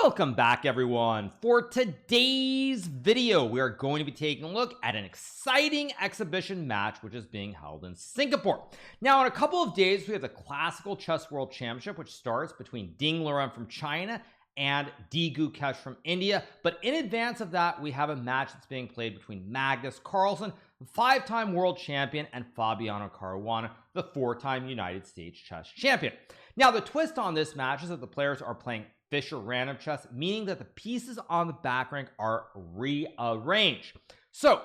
Welcome back, everyone. For today's video, we are going to be taking a look at an exciting exhibition match which is being held in Singapore. Now, in a couple of days, we have the Classical Chess World Championship, which starts between Ding Liren from China and D Gukesh from India. But in advance of that, we have a match that's being played between Magnus Carlsen, the 5-time world champion, and Fabiano Caruana, the 4-time United States chess champion. Now, the twist on this match is that the players are playing Fischer random chess, meaning that the pieces on the back rank are rearranged. So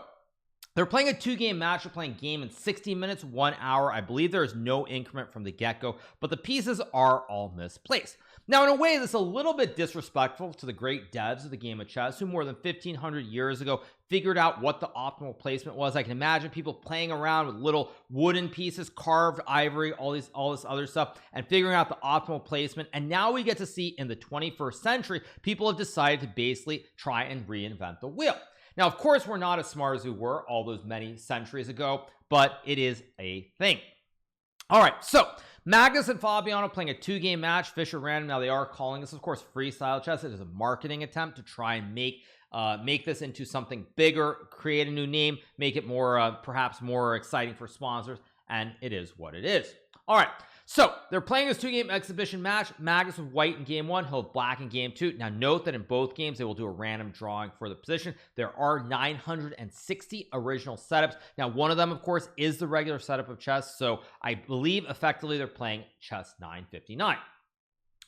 they're playing a 2-game match. They're playing game in 60 minutes, 1 hour. I believe there is no increment from the get-go, but the pieces are all misplaced. Now, in a way, this is a little bit disrespectful to the great devs of the game of chess who more than 1500 years ago figured out what the optimal placement was. I can imagine people playing around with little wooden pieces, carved ivory, all this other stuff, and figuring out the optimal placement. And now we get to see in the 21st century, people have decided to basically try and reinvent the wheel. Now, of course, we're not as smart as we were all those many centuries ago, but it is a thing. All right, so Magnus and Fabiano playing a 2-game match, Fischer random. Now, they are calling this, of course, freestyle chess. It is a marketing attempt to try and make this into something bigger, create a new name, make it more, perhaps more exciting for sponsors, and it is what it is. All right, so they're playing this 2-game exhibition match. Magnus with white in game 1, he'll have black in game 2. Now, note that in both games, they will do a random drawing for the position. There are 960 original setups. Now, one of them, of course, is the regular setup of chess, so I believe effectively they're playing chess 959.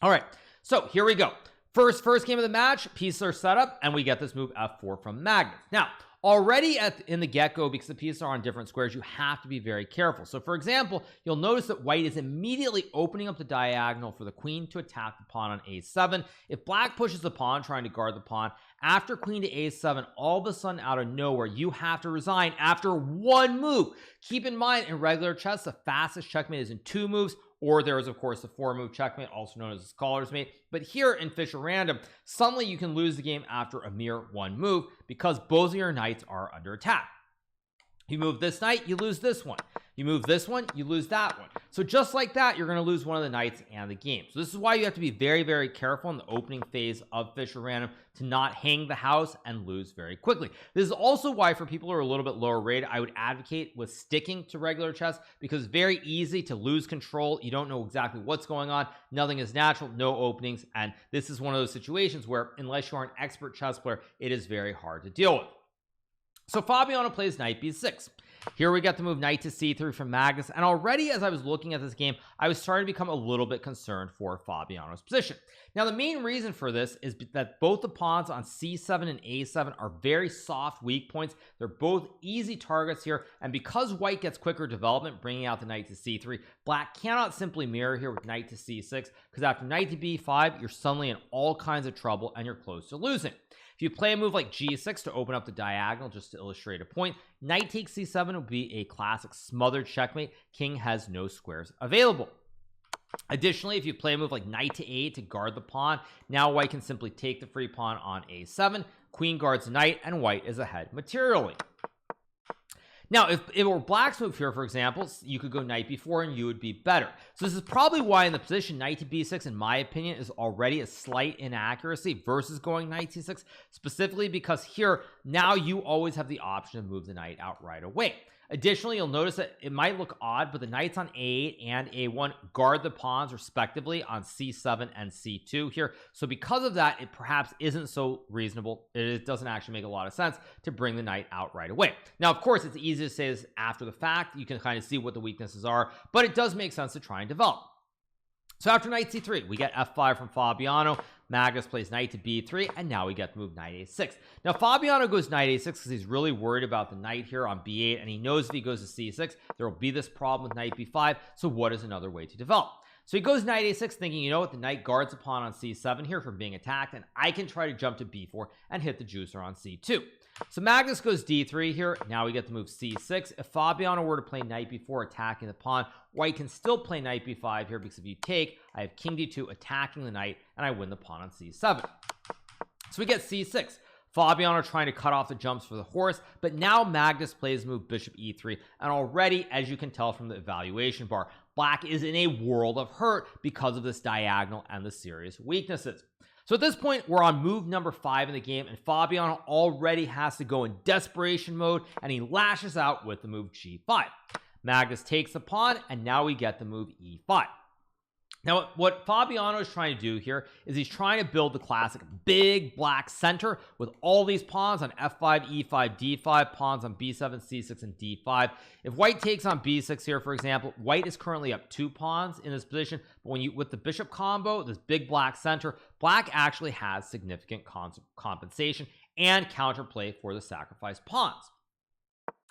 All right, so here we go. First game of the match, pieces are set up, and we get this move f4 from Magnus. Now, already in the get-go, because the pieces are on different squares, you have to be very careful. So, for example, you'll notice that white is immediately opening up the diagonal for the queen to attack the pawn on a7. If black pushes the pawn, trying to guard the pawn, after queen to a7, all of a sudden, out of nowhere, you have to resign after 1 move. Keep in mind, in regular chess, the fastest checkmate is in 2 moves, or there is, of course, the 4-move checkmate, also known as the scholar's mate. But here in Fischer random, suddenly you can lose the game after a mere 1 move because both of your knights are under attack. You move this knight, you lose this one. You move this one, you lose that one. So just like that, you're going to lose one of the knights and the game. So this is why you have to be very, very careful in the opening phase of Fischer random to not hang the house and lose very quickly. This is also why for people who are a little bit lower rated, I would advocate with sticking to regular chess because it's very easy to lose control. You don't know exactly what's going on. Nothing is natural, no openings. And this is one of those situations where unless you are an expert chess player, it is very hard to deal with. So Fabiano plays knight b6. Here we get the move knight to c3 from Magnus, and already as I was looking at this game, I was starting to become a little bit concerned for Fabiano's position. Now, the main reason for this is that both the pawns on c7 and a7 are very soft weak points. They're both easy targets here, and because white gets quicker development, bringing out the knight to c3, black cannot simply mirror here with knight to c6, because after knight to b5, you're suddenly in all kinds of trouble and you're close to losing. If you play a move like g6 to open up the diagonal, just to illustrate a point, knight takes c7 would be a classic smothered checkmate. King has no squares available. Additionally, if you play a move like knight to a8 to guard the pawn, now white can simply take the free pawn on a7, queen guards knight, and white is ahead materially. Now, if it were black's move here, for example, you could go knight b4 and you would be better. So this is probably why in the position knight to b6, in my opinion, is already a slight inaccuracy versus going knight c6, specifically because here, now you always have the option to move the knight out right away. Additionally, you'll notice that it might look odd, but the knights on a8 and a1 guard the pawns respectively on c7 and c2 here. So because of that, it perhaps isn't so reasonable. It doesn't actually make a lot of sense to bring the knight out right away. Now, of course, it's easy to say this after the fact. You can kind of see what the weaknesses are, but it does make sense to try and develop. So after knight c3, we get f5 from Fabiano. Magnus plays knight to b3, and now we get to move knight a6. Now Fabiano goes knight a6 because he's really worried about the knight here on b8, and he knows if he goes to c6, there will be this problem with knight b5. So what is another way to develop? So he goes knight a6 thinking, you know what, the knight guards the pawn on c7 here from being attacked, and I can try to jump to b4 and hit the juicer on c2. So Magnus goes d3 here. Now we get to move c6. If Fabiano were to play knight b4 attacking the pawn, white can still play knight b5 here because if you take, I have king d2 attacking the knight, and I win the pawn on c7. So we get c6. Fabiano trying to cut off the jumps for the horse, but now Magnus plays move bishop e3, and already, as you can tell from the evaluation bar, black is in a world of hurt because of this diagonal and the serious weaknesses. So at this point, we're on move number 5 in the game, and Fabiano already has to go in desperation mode, and he lashes out with the move G5. Magnus takes the pawn, and now we get the move E5. Now, what Fabiano is trying to do here is he's trying to build the classic big black center with all these pawns on F5, E5, D5, pawns on B7, C6, and D5. If white takes on B6 here, for example, white is currently up 2 pawns in this position, but when you with the bishop combo, this big black center, black actually has significant compensation and counterplay for the sacrificed pawns.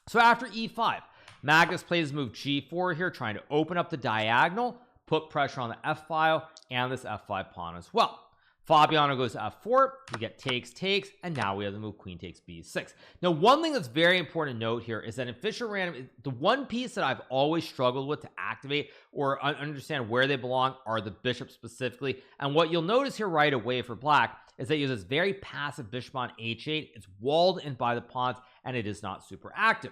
So after E5, Magnus plays move G4 here, trying to open up the diagonal, put pressure on the F file and this F5 pawn as well. Fabiano goes to F4, we get takes, and now we have the move queen takes B6. Now, one thing that's very important to note here is that in Fischer Random, the one piece that I've always struggled with to activate or understand where they belong are the bishops specifically. And what you'll notice here right away for black is that you have this very passive bishop on H8. It's walled in by the pawns, and it is not super active.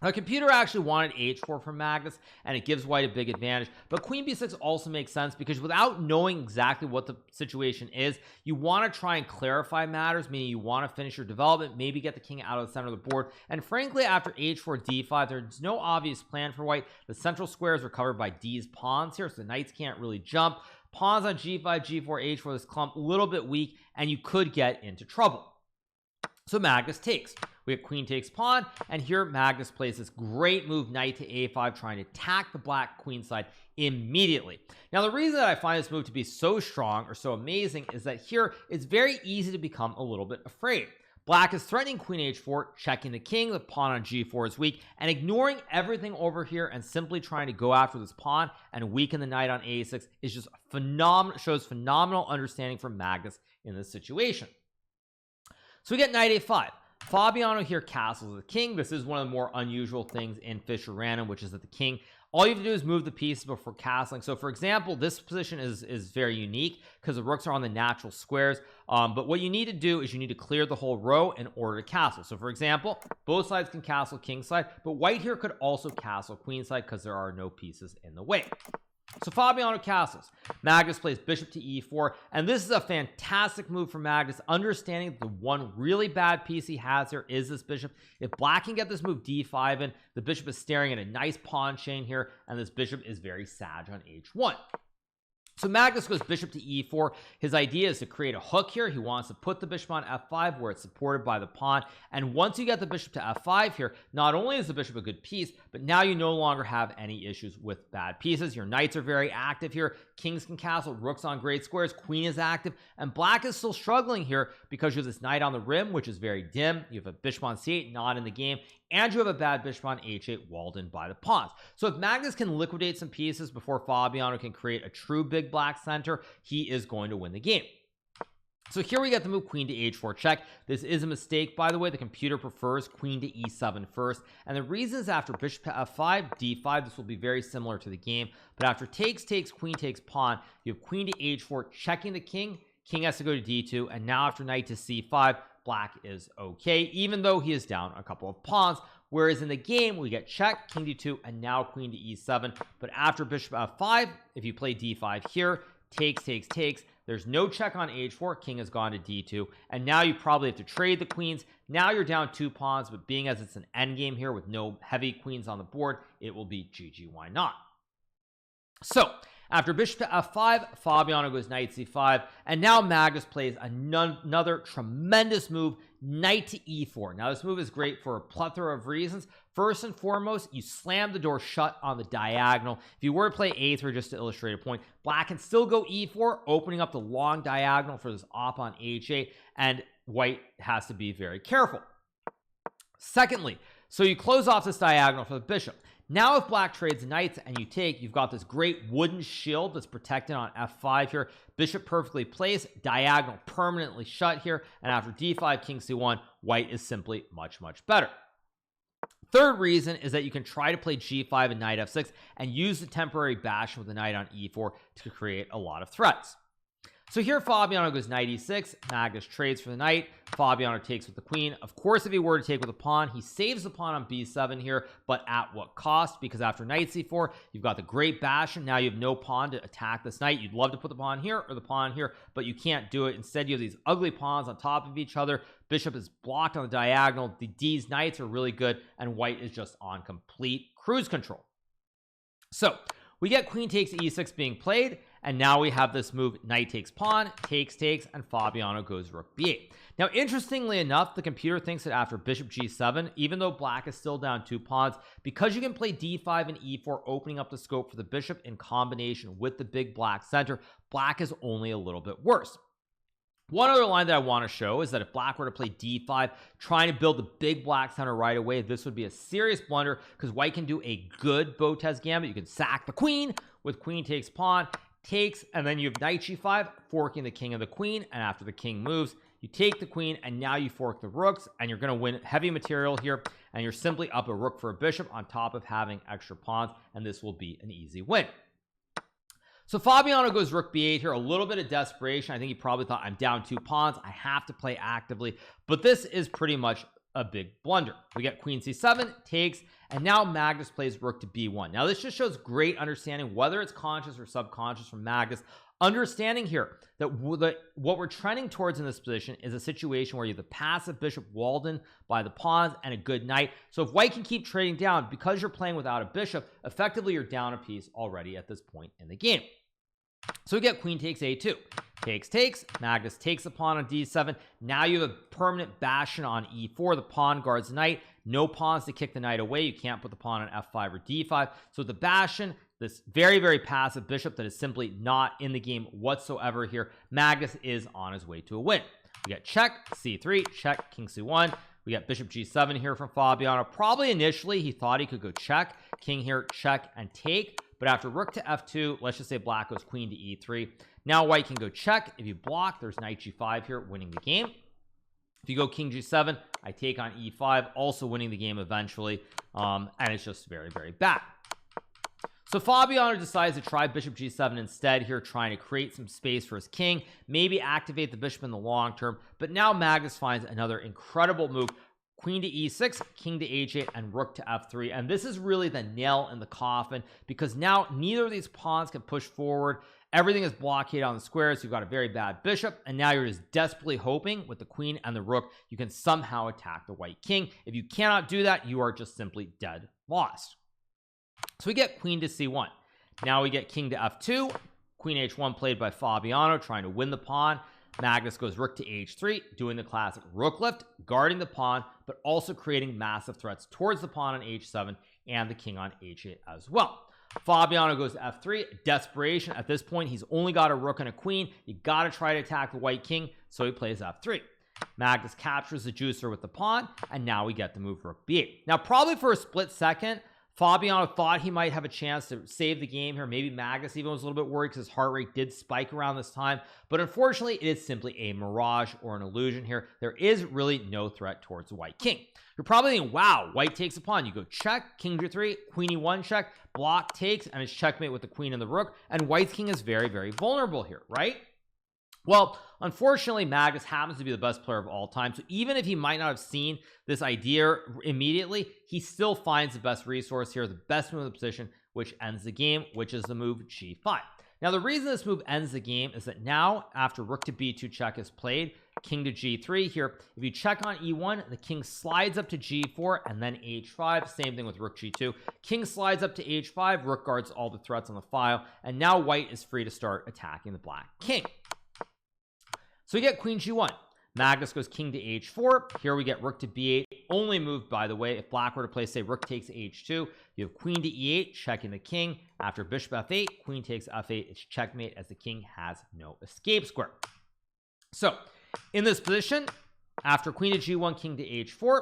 Now, computer actually wanted H4 from Magnus, and it gives white a big advantage, but queen B6 also makes sense because without knowing exactly what the situation is, you want to try and clarify matters, meaning you want to finish your development, maybe get the king out of the center of the board. And frankly, after H4 D5, there's no obvious plan for white. The central squares are covered by D's pawns here, so the knights can't really jump. Pawns on G5, G4, H4, this clump a little bit weak, and you could get into trouble. So Magnus takes. We have queen takes pawn, and here Magnus plays this great move knight to A5, trying to attack the black queen side immediately. Now, the reason that I find this move to be so strong or so amazing is that here it's very easy to become a little bit afraid. Black is threatening queen H4, checking the king, the pawn on G4 is weak, and ignoring everything over here and simply trying to go after this pawn and weaken the knight on A6 is just phenomenal, shows phenomenal understanding from Magnus in this situation. So we get knight A5. Fabiano here castles the king. This is one of the more unusual things in Fischer Random, which is that the king, all you have to do is move the pieces before castling. So for example, this position is very unique because the rooks are on the natural squares, but what you need to do is you need to clear the whole row in order to castle. So for example, both sides can castle king side, but white here could also castle queen side because there are no pieces in the way. So Fabiano castles. Magnus plays bishop to E4, and this is a fantastic move for Magnus, understanding that the one really bad piece he has here is this bishop. If black can get this move D5 in, the bishop is staring at a nice pawn chain here, and this bishop is very sag on H1. So Magnus goes bishop to E4. His idea is to create a hook here. He wants to put the bishop on F5 where it's supported by the pawn. And once you get the bishop to F5 here, not only is the bishop a good piece, but now you no longer have any issues with bad pieces. Your knights are very active here. Kings can castle, rooks on great squares, queen is active, and black is still struggling here because you have this knight on the rim, which is very dim. You have a bishop on C8, not in the game, and you have a bad bishop on H8 walled in by the pawns. So if Magnus can liquidate some pieces before Fabiano can create a true big black center, he is going to win the game. So here we get the move queen to H4 check. This is a mistake, by the way. The computer prefers queen to E7 first, and the reason is after bishop to F5, D5, this will be very similar to the game, but after takes, queen takes pawn, you have queen to H4 checking the king. King has to go to D2, and now after knight to C5, black is okay, even though he is down a couple of pawns. Whereas in the game, we get check, king D2, and now queen to E7. But after bishop F5, if you play D5 here, takes, there's no check on H4, king has gone to D2, and now you probably have to trade the queens. Now you're down 2 pawns, but being as it's an endgame here with no heavy queens on the board, it will be GG, why not? So after bishop to F5, Fabiano goes knight C5, and now Magnus plays another tremendous move, knight to E4. Now this move is great for a plethora of reasons. First and foremost, you slam the door shut on the diagonal. If you were to play A3, just to illustrate a point, black can still go E4, opening up the long diagonal for this op on H8, and white has to be very careful. Secondly, so you close off this diagonal for the bishop. Now if black trades knights and you take, you've got this great wooden shield that's protected on F5 here. Bishop perfectly placed, diagonal permanently shut here, and after D5, king C1, white is simply much better. Third reason is that you can try to play G5 and knight F6 and use the temporary bash with the knight on E4 to create a lot of threats. So here Fabiano goes knight e6, Magnus trades for the knight, Fabiano takes with the queen. Of course, if he were to take with a pawn, he saves the pawn on b7 here, but at what cost? Because after knight c4, you've got the great bastion. Now you have no pawn to attack this knight. You'd love to put the pawn here or the pawn here, but you can't do it. Instead, you have these ugly pawns on top of each other. Bishop is blocked on the diagonal. The D's knights are really good, and white is just on complete cruise control. So we get queen takes e6 being played, and now we have this move knight takes pawn, takes, and Fabiano goes rook b8. Now interestingly enough, the computer thinks that after bishop g7, even though black is still down 2 pawns, because you can play d5 and e4, opening up the scope for the bishop in combination with the big black center, black is only a little bit worse. One other line that I want to show is that if black were to play d5, trying to build the big black center right away, this would be a serious blunder, because white can do a good Botez gambit. You can sack the queen with queen takes pawn, takes, and then you have knight g5, forking the king and the queen, and after the king moves, you take the queen, and now you fork the rooks, and you're going to win heavy material here, and you're simply up a rook for a bishop on top of having extra pawns, and this will be an easy win. So Fabiano goes rook b8 here, a little bit of desperation. I think he probably thought, I'm down 2 pawns, I have to play actively, but this is pretty much a big blunder. We get queen c7, takes, and now Magnus plays rook to b1. Now this just shows great understanding, whether it's conscious or subconscious, from Magnus, understanding here that what we're trending towards in this position is a situation where you have the passive bishop walled in by the pawns and a good knight. So if white can keep trading down, because you're playing without a bishop, effectively you're down a piece already at this point in the game. So we get queen takes a2, takes, Magnus takes the pawn on d7. Now you have a permanent bastion on e4. The pawn guards the knight, no pawns to kick the knight away. You can't put the pawn on f5 or d5. So the bastion, this very passive bishop that is simply not in the game whatsoever here, Magnus is on his way to a win. We get check, c3, check, king c1. We got bishop g7 here from Fabiano. Probably initially he thought he could go check, king here, check, and take. But after rook to f2, let's just say black goes queen to e3. Now white can go check. If you block, there's knight g5 here, winning the game. If you go king g7, I take on e5, also winning the game eventually. And it's just very bad. So Fabiano decides to try bishop g7 instead here, trying to create some space for his king, maybe activate the bishop in the long term. But now Magnus finds another incredible move. Queen to e6, king to h8, and rook to f3. And this is really the nail in the coffin, because now neither of these pawns can push forward. Everything is blockaded on the squares. You've got a very bad bishop, and now you're just desperately hoping with the queen and the rook you can somehow attack the white king. If you cannot do that, you are just simply dead lost. So we get queen to c1. Now we get king to f2, queen h1 played by Fabiano, trying to win the pawn. Magnus goes rook to h3, doing the classic rook lift, guarding the pawn, but also creating massive threats towards the pawn on h7 and the king on h8 as well. Fabiano goes to f3, desperation. At this point, he's only got a rook and a queen. You got to try to attack the white king, so he plays f3. Magnus captures the juicer with the pawn, and now we get the move rook b8. Now, probably for a split second, Fabiano thought he might have a chance to save the game here. Maybe Magnus even was a little bit worried because his heart rate did spike around this time. But unfortunately, it is simply a mirage or an illusion here. There is really no threat towards the white king. You're probably thinking, wow, white takes a pawn. You go check, king g3, queen e1 check, block takes, and it's checkmate with the queen and the rook. And white's king is very vulnerable here, right? Well, unfortunately, Magnus happens to be the best player of all time. So even if he might not have seen this idea immediately, he still finds the best resource here, the best move in the position, which ends the game, which is the move g5. Now, the reason this move ends the game is that now, after rook to b2 check is played, king to g3 here, if you check on e1, the king slides up to g4 and then h5. Same thing with rook g2. King slides up to h5, rook guards all the threats on the file, and now white is free to start attacking the black king. So we get queen g1. Magnus goes king to h4. Here we get rook to b8. Only move, by the way, if black were to play, say, rook takes h2. You have queen to e8, checking the king. After bishop f8, queen takes f8. It's checkmate, as the king has no escape square. So in this position, after queen to g1, king to h4,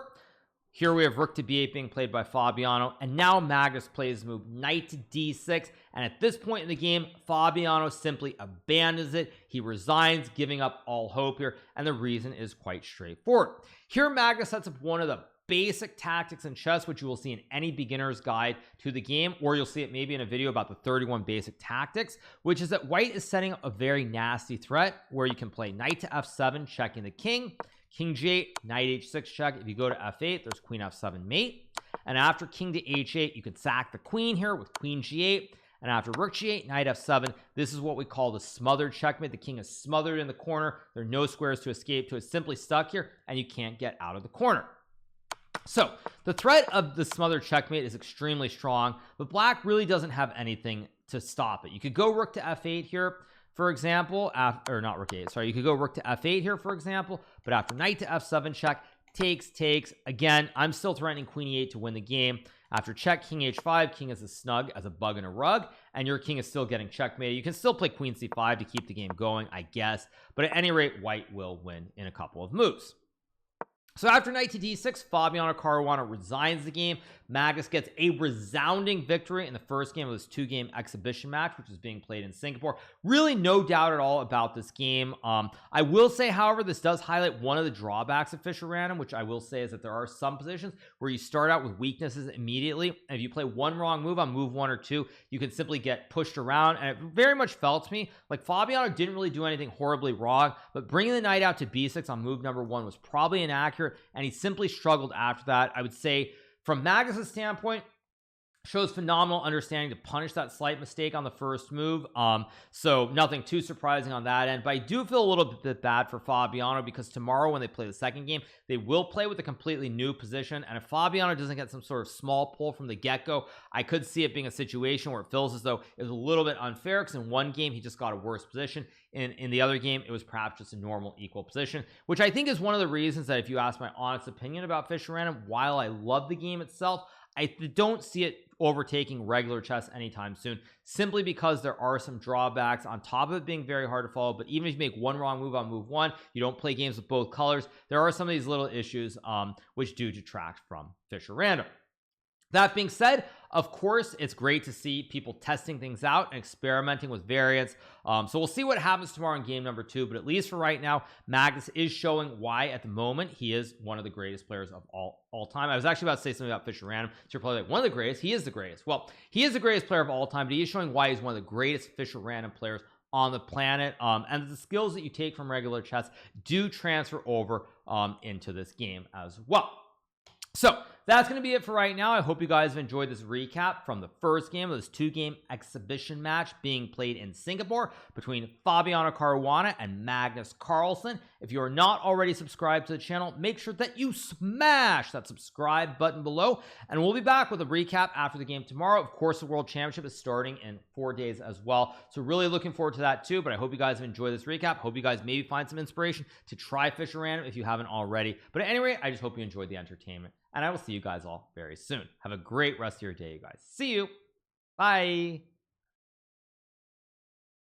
here we have rook to b8 being played by Fabiano, and now Magnus plays the move knight to d6, and at this point in the game, Fabiano simply abandons it. He resigns, giving up all hope here, and the reason is quite straightforward. Here Magnus sets up one of the basic tactics in chess, which you will see in any beginner's guide to the game, or you'll see it maybe in a video about the 31 basic tactics, which is that white is setting up a very nasty threat where you can play knight to f7, checking the king g8, knight h6 check. If you go to f8, there's queen f7 mate, and after king to h8, you can sack the queen here with queen g8, and after rook g8, knight f7. This is what we call the smothered checkmate. The king is smothered in the corner. There are no squares to escape to. It's simply stuck here, and you can't get out of the corner. So the threat of the smothered checkmate is extremely strong, but black really doesn't have anything to stop it. You could go rook to f8 here, for example, or not rook 8, sorry, you could go rook to f8 here, for example, but after knight to f7 check, takes. Again, I'm still threatening queen e8 to win the game. After check, king h5, king is as snug as a bug in a rug, and your king is still getting checkmated. You can still play queen c5 to keep the game going, I guess, but at any rate, white will win in a couple of moves. So after knight to d6, Fabiano Caruana resigns the game. Magnus gets a resounding victory in the first game of this 2-game exhibition match, which is being played in Singapore. Really no doubt at all about this game. I will say, however, this does highlight one of the drawbacks of Fischer Random, which I will say is that there are some positions where you start out with weaknesses immediately, and if you play one wrong move on move 1 or 2, you can simply get pushed around, and it very much felt to me like Fabiano didn't really do anything horribly wrong, but bringing the knight out to b6 on move number 1 was probably inaccurate, and he simply struggled after that. I would say from Magnus's standpoint, shows phenomenal understanding to punish that slight mistake on the first move. So nothing too surprising on that end, but I do feel a little bit bad for Fabiano because tomorrow when they play the second game, they will play with a completely new position, and if Fabiano doesn't get some sort of small pull from the get-go, I could see it being a situation where it feels as though it was a little bit unfair because in one game he just got a worse position, in the other game it was perhaps just a normal equal position, which I think is one of the reasons that if you ask my honest opinion about Fischer Random, while I love the game itself, I don't see it overtaking regular chess anytime soon, simply because there are some drawbacks on top of it being very hard to follow. But even if you make one wrong move on move 1, you don't play games with both colors, there are some of these little issues which do detract from Fischer Random. That being said, of course, it's great to see people testing things out and experimenting with variants. So we'll see what happens tomorrow in game number 2, but at least for right now, Magnus is showing why at the moment he is one of the greatest players of all time. I was actually about to say something about Fischer Random, so you're probably like, one of the greatest? He is the greatest. Well, he is the greatest player of all time, but he is showing why he's one of the greatest Fischer Random players on the planet, and the skills that you take from regular chess do transfer over into this game as well. So that's going to be it for right now. I hope you guys have enjoyed this recap from the first game of this 2-game exhibition match being played in Singapore between Fabiano Caruana and Magnus Carlsen. If you are not already subscribed to the channel, make sure that you smash that subscribe button below, and we'll be back with a recap after the game tomorrow. Of course, the World Championship is starting in 4 days as well, so really looking forward to that too. But I hope you guys have enjoyed this recap. Hope you guys maybe find some inspiration to try Fischer Random if you haven't already. But at any rate, I just hope you enjoyed the entertainment, and I will see you guys all very soon. Have a great rest of your day, you guys. See you. Bye.